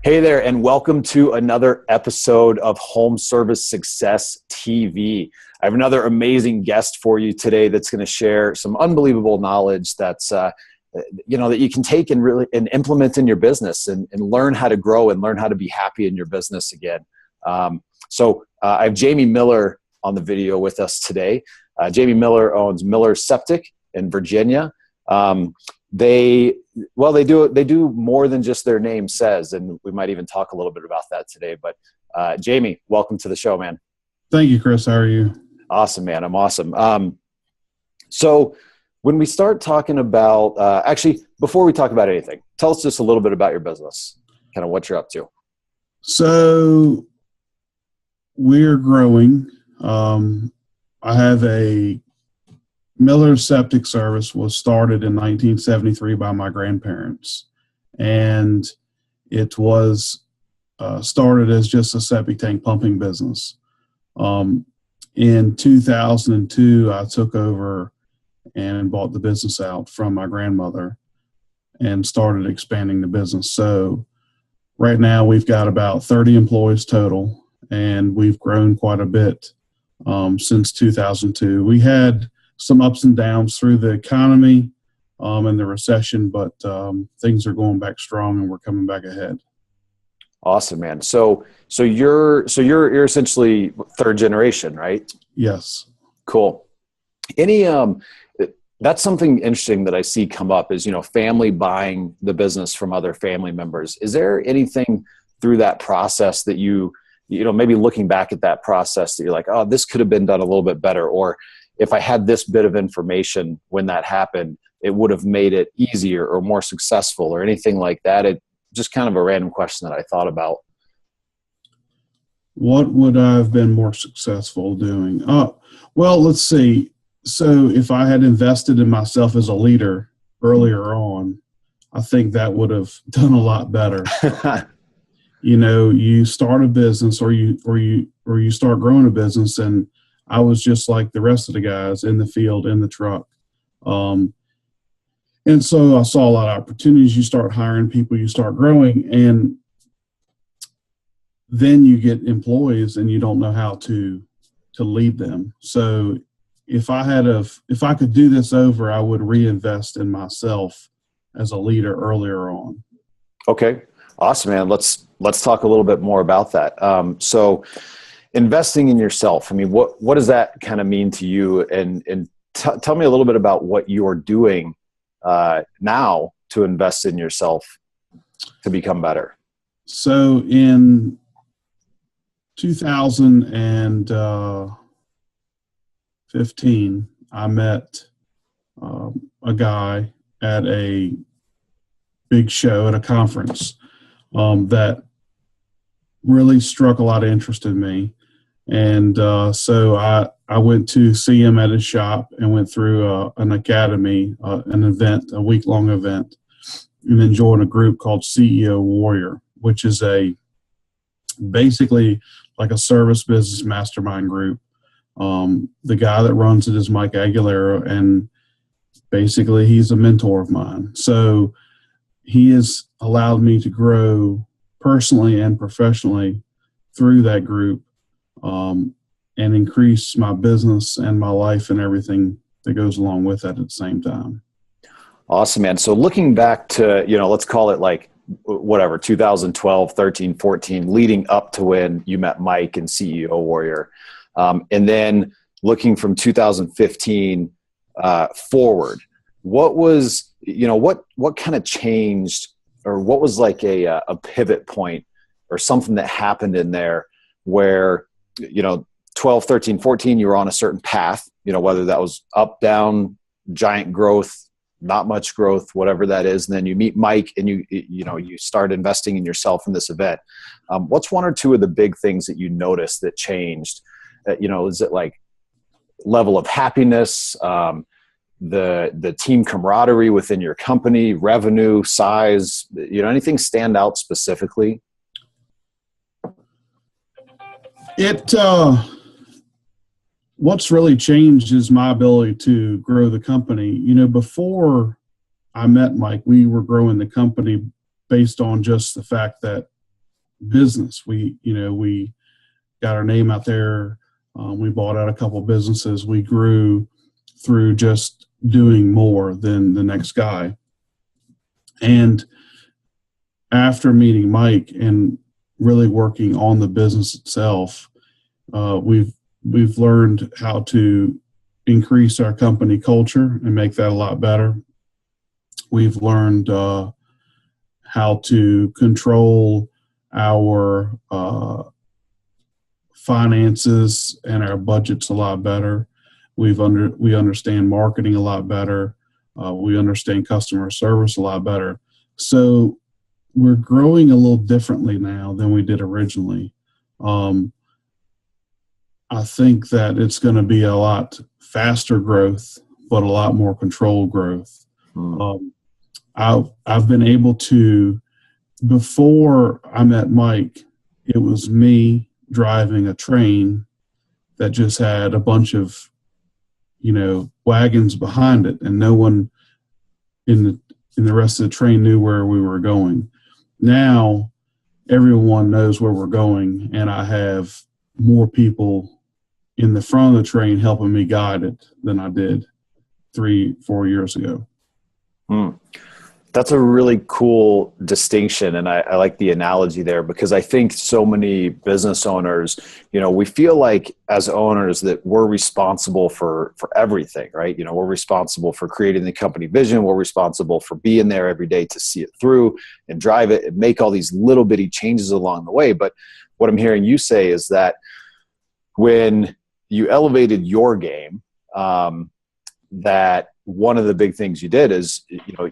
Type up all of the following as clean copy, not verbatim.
Hey there, and welcome to another episode of Home Service Success TV. I have another amazing guest for you today that's going to share some unbelievable knowledge that's that you can take and really implement in your business and learn how to grow and learn how to be happy in your business again. So I have Jamie Miller on the video with us today. Jamie Miller owns Miller Septic in Virginia. They do more than just their name says, and we might even talk a little bit about that today. But Jamie, welcome to the show, man. Thank you, Chris. How are you? Awesome, man. I'm awesome. So when we start talking about, actually, before we talk about anything, tell us just a little bit about your business, kind of what you're up to. So we're growing. I have a Miller Septic service was started in 1973 by my grandparents, and it was started as just a septic tank pumping business. In 2002, I took over and bought the business out from my grandmother and started expanding the business. So right now we've got about 30 employees total, and we've grown quite a bit since 2002. We had some ups and downs through the economy and the recession, but things are going back strong and we're coming back ahead. Awesome, man. So you're essentially third generation, right? Yes. Cool. That's something interesting that I see come up is, family buying the business from other family members. Is there anything through that process that maybe looking back at that process that you're like, oh, this could have been done a little bit better, or if I had this bit of information when that happened, it would have made it easier or more successful or anything like that? It just kind of a random question that I thought about. What would I have been more successful doing? Well, let's see. So if I had invested in myself as a leader earlier on, I think that would have done a lot better. You start a business or you start growing a business, and I was just like the rest of the guys in the field, in the truck. And so I saw a lot of opportunities. You start hiring people, you start growing, and then you get employees and you don't know how to lead them. So if I could do this over, I would reinvest in myself as a leader earlier on. Okay. Awesome, man. Let's talk a little bit more about that. So investing in yourself, I mean, what does that kind of mean to you? And tell me a little bit about what you're doing now to invest in yourself to become better. So in 2015, I met a guy at a big show at a conference that really struck a lot of interest in me. And so I went to see him at his shop and went through an academy, an event, a week-long event, and then joined a group called CEO Warrior, which is basically like a service business mastermind group. The guy that runs it is Mike Aguilera, and basically he's a mentor of mine. So he has allowed me to grow personally and professionally through that group, and increase my business and my life and everything that goes along with that at the same time. Awesome, man. So looking back to, let's call it like whatever, 2012, 13, 14, leading up to when you met Mike and CEO Warrior. And then looking from 2015 forward, what was, what kind of changed, or what was like a pivot point or something that happened in there where, 12, 13, 14, you were on a certain path, whether that was up, down, giant growth, not much growth, whatever that is. And then you meet Mike and you start investing in yourself in this event. What's one or two of the big things that you noticed that changed? Is it like level of happiness, the team camaraderie within your company, revenue, size, anything stand out specifically? What's really changed is my ability to grow the company. Before I met Mike, we were growing the company based on just the fact that business. We got our name out there. We bought out a couple of businesses. We grew through just doing more than the next guy. And after meeting Mike and really working on the business itself, we've learned how to increase our company culture and make that a lot better. We've learned how to control our finances and our budgets a lot better. We understand marketing a lot better. We understand customer service a lot better. So we're growing a little differently now than we did originally. I think that it's going to be a lot faster growth, but a lot more controlled growth. I've been able to, before I met Mike, it was me driving a train that just had a bunch of, wagons behind it, and no one in the rest of the train knew where we were going. Now everyone knows where we're going, and I have more people in the front of the train helping me guide it than I did 3-4 years ago. That's a really cool distinction. And I like the analogy there, because I think so many business owners, we feel like as owners that we're responsible for everything, right? We're responsible for creating the company vision. We're responsible for being there every day to see it through and drive it and make all these little bitty changes along the way. But what I'm hearing you say is that when you elevated your game, that one of the big things you did is,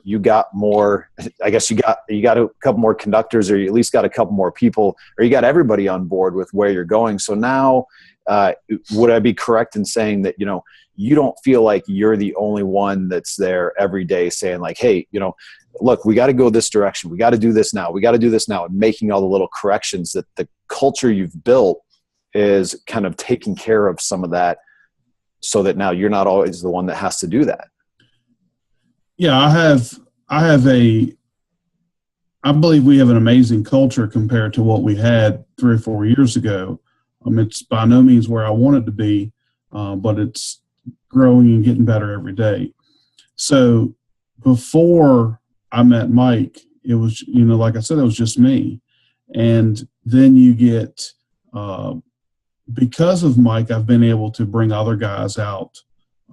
you got more, I guess you got a couple more conductors, or you at least got a couple more people, or you got everybody on board with where you're going. So now, would I be correct in saying that, you don't feel like you're the only one that's there every day saying like, hey, look, we got to go this direction. We got to do this now. We got to do this now. And making all the little corrections, that the culture you've built is kind of taking care of some of that, so that now you're not always the one that has to do that. Yeah, I believe we have an amazing culture compared to what we had 3 or 4 years ago. It's by no means where I want it to be, but it's growing and getting better every day. So before I met Mike, it was, like I said, it was just me. And then you get, because of Mike, I've been able to bring other guys out.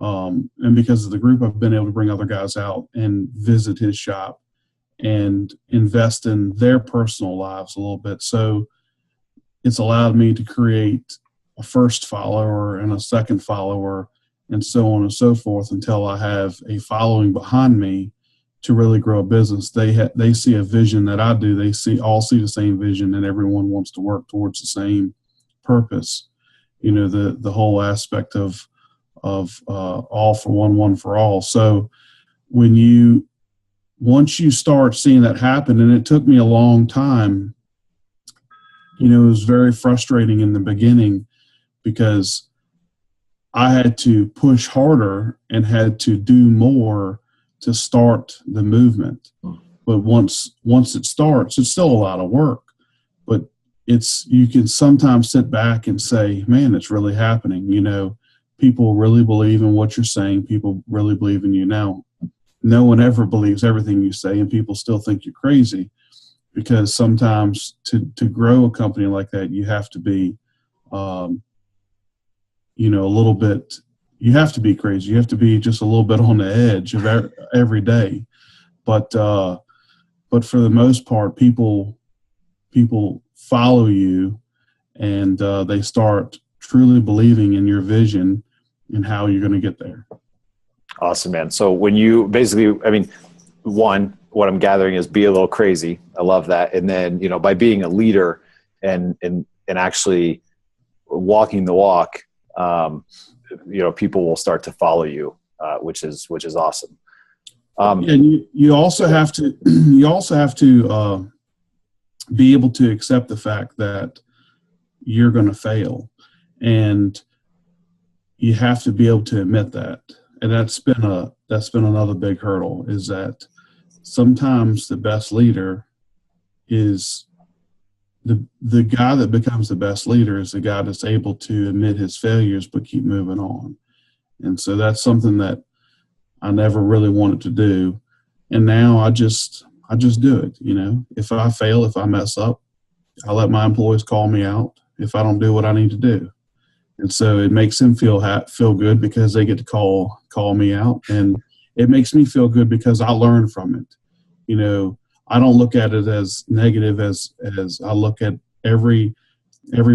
And because of the group, I've been able to bring other guys out and visit his shop and invest in their personal lives a little bit. So it's allowed me to create a first follower and a second follower, and so on and so forth, until I have a following behind me to really grow a business. They see a vision that I do. They all see the same vision, and everyone wants to work towards the same purpose. The whole aspect of all for one for all. So once you start seeing that happen, and it took me a long time, it was very frustrating in the beginning, because I had to push harder and had to do more to start the movement. But once it starts, it's still a lot of work, but you can sometimes sit back and say, man, it's really happening. People really believe in what you're saying. People really believe in you. Now, no one ever believes everything you say, and people still think you're crazy, because sometimes to grow a company like that, you have to be, a little bit, you have to be crazy. You have to be just a little bit on the edge of every day. But for the most part, people follow you, and they start truly believing in your vision and how you're going to get there. Awesome, man. So when you basically, one, what I'm gathering is be a little crazy. I love that. And then, by being a leader and actually walking the walk, people will start to follow you, which is awesome. And you also have to, be able to accept the fact that you're going to fail, and you have to be able to admit that. And that's been another big hurdle, is that sometimes the best leader is the guy that becomes the best leader is the guy that's able to admit his failures but keep moving on. And so that's something that I never really wanted to do. And now I just do it. If I fail, if I mess up, I let my employees call me out if I don't do what I need to do. And so it makes them feel good because they get to call me out, and it makes me feel good because I learn from it. I don't look at it as negative as I look at every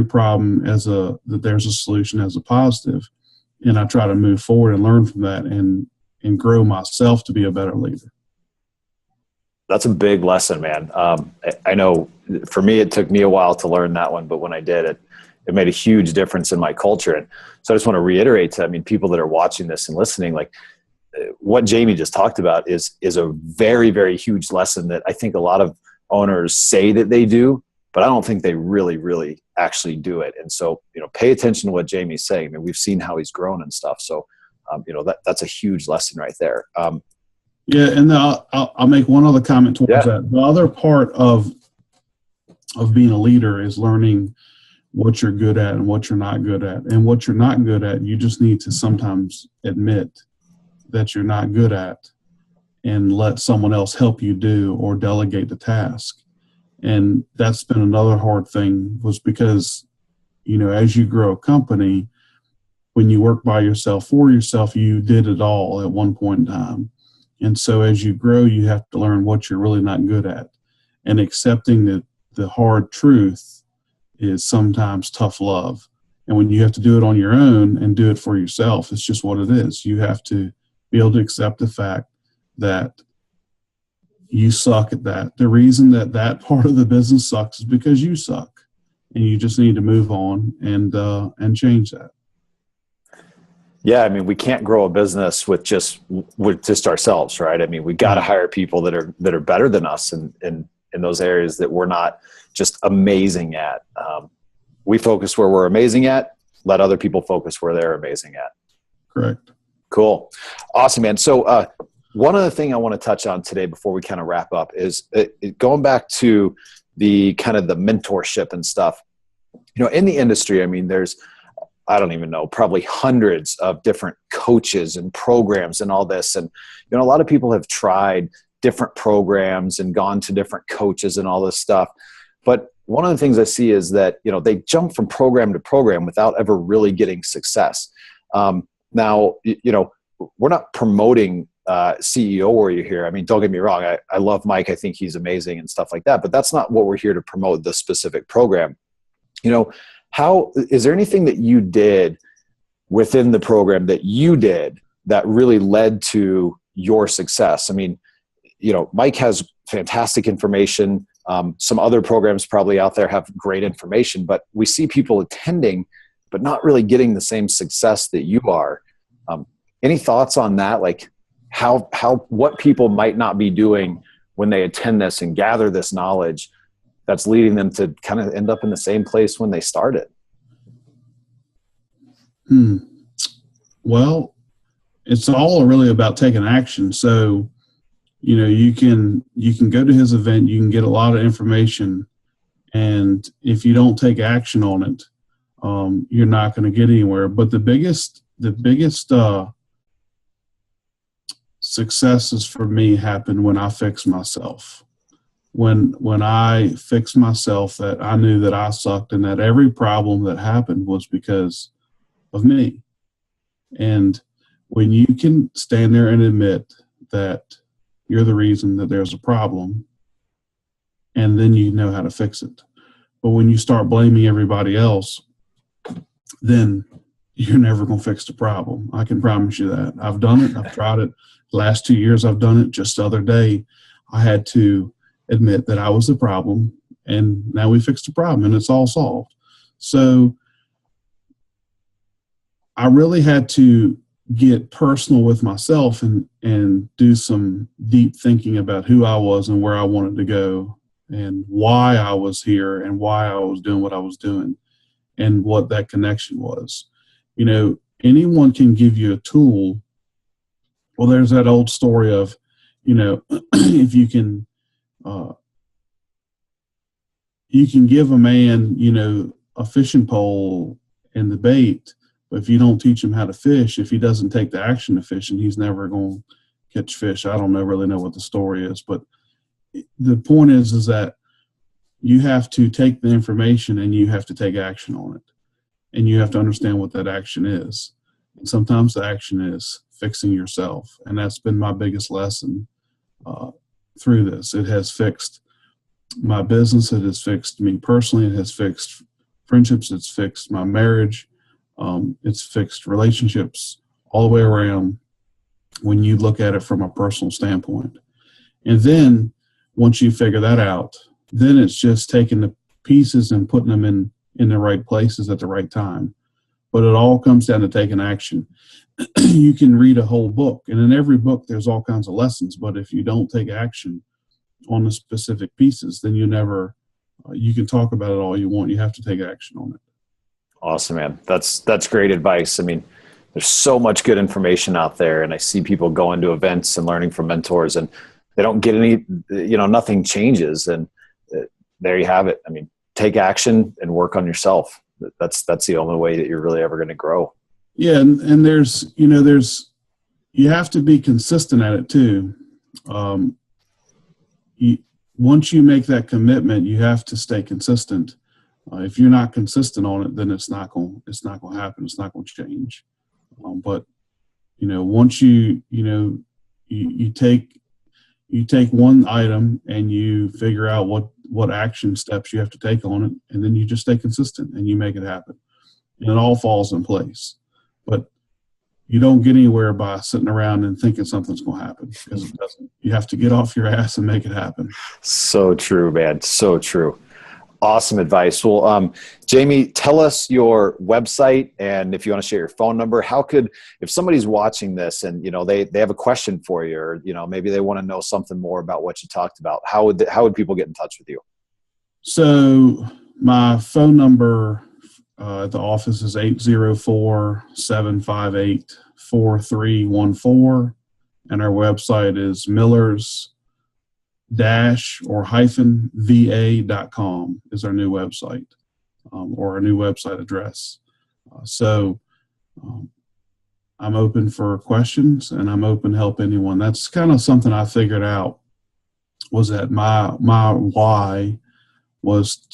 problem as that there's a solution as a positive, and I try to move forward and learn from that and grow myself to be a better leader. That's a big lesson, man. I know for me, it took me a while to learn that one, but when I did, it made a huge difference in my culture. And so I just want to reiterate to, people that are watching this and listening, like what Jamie just talked about is a very, very huge lesson that I think a lot of owners say that they do, but I don't think they really, really actually do it. And so, pay attention to what Jamie's saying. We've seen how he's grown and stuff. So, that's a huge lesson right there. Yeah. And I'll make one other comment towards that. The other part of being a leader is learning what you're good at and what you're not good at. And what you're not good at, you just need to sometimes admit that you're not good at and let someone else help you do or delegate the task. And that's been another hard thing, was because, as you grow a company, when you work by yourself for yourself, you did it all at one point in time. And so as you grow, you have to learn what you're really not good at. And accepting the hard truth is sometimes tough love. And when you have to do it on your own and do it for yourself, it's just what it is. You have to be able to accept the fact that you suck at that. The reason that part of the business sucks is because you suck, and you just need to move on and change that. Yeah, we can't grow a business with just ourselves, right? We got to hire people that are better than us in those areas that we're not just amazing at. We focus where we're amazing at. Let other people focus where they're amazing at. Correct. Cool. Awesome, man. So one other thing I want to touch on today before we kind of wrap up is going back to the kind of the mentorship and stuff. In the industry, there's, I don't even know, probably hundreds of different coaches and programs and all this. And, a lot of people have tried different programs and gone to different coaches and all this stuff. But one of the things I see is that, they jump from program to program without ever really getting success. Now, we're not promoting CEO Warrior here. Don't get me wrong. I love Mike. I think he's amazing and stuff like that, but that's not what we're here to promote, the specific program. How is there anything that you did within the program that you did that really led to your success? Mike has fantastic information. Some other programs probably out there have great information, but we see people attending, but not really getting the same success that you are. Any thoughts on that? Like what people might not be doing when they attend this and gather this knowledge that's leading them to kind of end up in the same place when they started? Well, it's all really about taking action. So, you can go to his event, you can get a lot of information, and if you don't take action on it, you're not going to get anywhere. But the biggest successes for me happened when I fixed myself. When I fixed myself, that I knew that I sucked and that every problem that happened was because of me. And when you can stand there and admit that you're the reason that there's a problem, and then you know how to fix it. But when you start blaming everybody else, then you're never going to fix the problem. I can promise you that. I've done it. I've tried it. The last 2 years I've done it. Just the other day, I had to admit that I was the problem, and now we fixed the problem, and it's all solved. So I really had to get personal with myself and do some deep thinking about who I was and where I wanted to go and why I was here and why I was doing what I was doing and what that connection was. Anyone can give you a tool. Well, there's that old story of, if you can you can give a man, a fishing pole and the bait, but if you don't teach him how to fish, if he doesn't take the action to fishing, he's never going to catch fish. I don't really know what the story is, but the point is that you have to take the information and you have to take action on it. And you have to understand what that action is. And sometimes the action is fixing yourself. And that's been my biggest lesson through this. It has fixed my business. It has fixed me personally. It has fixed friendships. It's fixed my marriage. It's fixed relationships all the way around when you look at it from a personal standpoint. And then once you figure that out, then it's just taking the pieces and putting them in the right places at the right time. But it all comes down to taking action. You can read a whole book, and in every book there's all kinds of lessons, but if you don't take action on the specific pieces, then you can talk about it all you want. You have to take action on it. Awesome, man. That's great advice. I mean, there's so much good information out there, and I see people going to events and learning from mentors, and they don't get any, nothing changes. And there you have it. I mean, take action and work on yourself. That's the only way that you're really ever going to grow. Yeah. And you have to be consistent at it too. Once you make that commitment, you have to stay consistent. If you're not consistent on it, then it's not going to happen. It's not going to change. But once you take one item and you figure out what action steps you have to take on it, and then you just stay consistent and you make it happen, and it all falls in place. But you don't get anywhere by sitting around and thinking something's going to happen, because it doesn't. You have to get off your ass and make it happen. So true, man. So true. Awesome advice. Well, Jamie, tell us your website, and if you want to share your phone number. If somebody's watching this and they have a question for you, or maybe they want to know something more about what you talked about, how would people get in touch with you? So my phone number at the office is 804-758-4314, and our website is millers-va.com is our new website, or our new website address. So I'm open for questions, and I'm open to help anyone. That's kind of something I figured out, was that my why was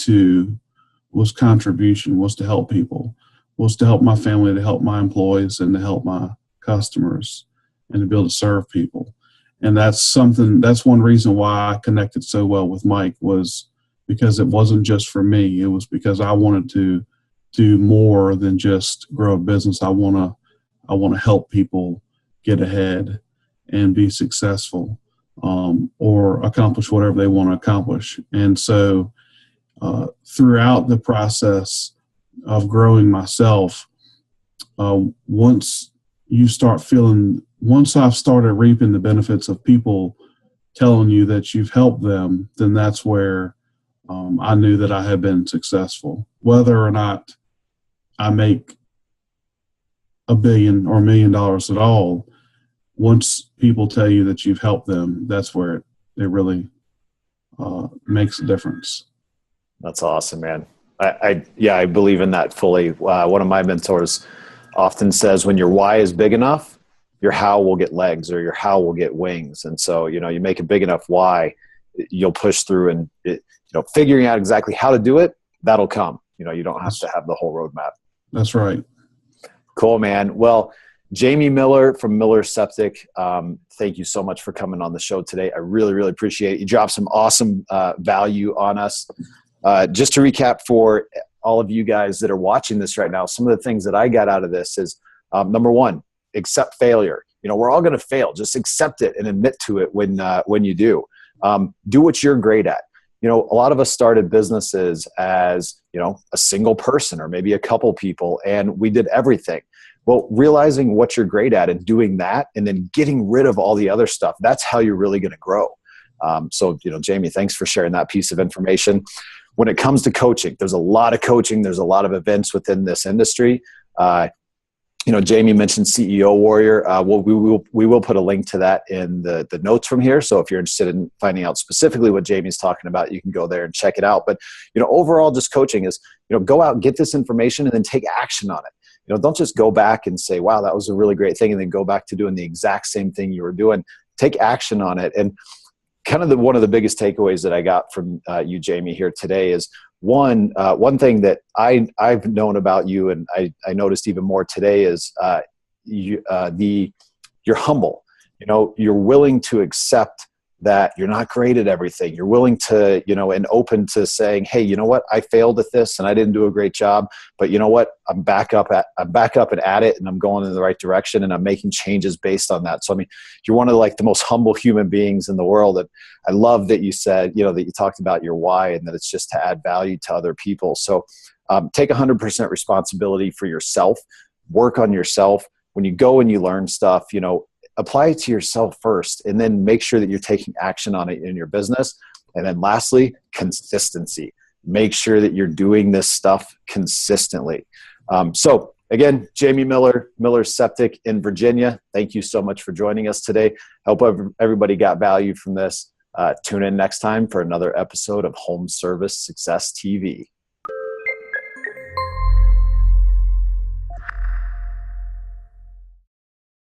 contribution, was to help people, was to help my family, to help my employees, and to help my customers, and to be able to serve people. And that's one reason why I connected so well with Mike, was because it wasn't just for me. It was because I wanted to do more than just grow a business. I want to help people get ahead and be successful, or accomplish whatever they want to accomplish. And so throughout the process of growing myself, once I've started reaping the benefits of people telling you that you've helped them, then that's where I knew that I had been successful. Whether or not I make $1 billion or $1 million at all, once people tell you that you've helped them, that's where it really makes a difference. That's awesome, man. I believe in that fully. One of my mentors often says, when your why is big enough, your how will get legs, or your how will get wings. And so, you make a big enough why, you'll push through, and figuring out exactly how to do it, that'll come. You don't have to have the whole roadmap. That's right. Cool, man. Well, Jamie Miller from Miller Septic, thank you so much for coming on the show today. I really, really appreciate it. You dropped some awesome value on us. Just to recap for all of you guys that are watching this right now, some of the things that I got out of this is, number one, accept failure. We're all going to fail. Just accept it and admit to it when you do. Do what you're great at. A lot of us started businesses as, a single person or maybe a couple people, and we did everything. Well, realizing what you're great at and doing that, and then getting rid of all the other stuff, that's how you're really going to grow. So, Jamie, thanks for sharing that piece of information. When it comes to coaching, there's a lot of coaching. There's a lot of events within this industry. Jamie mentioned CEO Warrior. We will put a link to that in the notes from here. So if you're interested in finding out specifically what Jamie's talking about, you can go there and check it out. But, overall just coaching is, go out and get this information and then take action on it. Don't just go back and say, wow, that was a really great thing, and then go back to doing the exact same thing you were doing. Take action on it. And kind of one of the biggest takeaways that I got from you, Jamie, here today is one thing that I've known about you, and I noticed even more today, is you're humble. You're willing to accept that you're not great at everything. You're willing to, and open to saying, hey, you know what? I failed at this and I didn't do a great job, but you know what? I'm back up and at it, and I'm going in the right direction, and I'm making changes based on that. So, you're one of the most humble human beings in the world. And I love that you said, that you talked about your why, and that it's just to add value to other people. So take 100% responsibility for yourself, work on yourself. When you go and you learn stuff, apply it to yourself first, and then make sure that you're taking action on it in your business. And then lastly, consistency. Make sure that you're doing this stuff consistently. So again, Jamie Miller, Miller Septic in Virginia, thank you so much for joining us today. I hope everybody got value from this. Tune in next time for another episode of Home Service Success TV.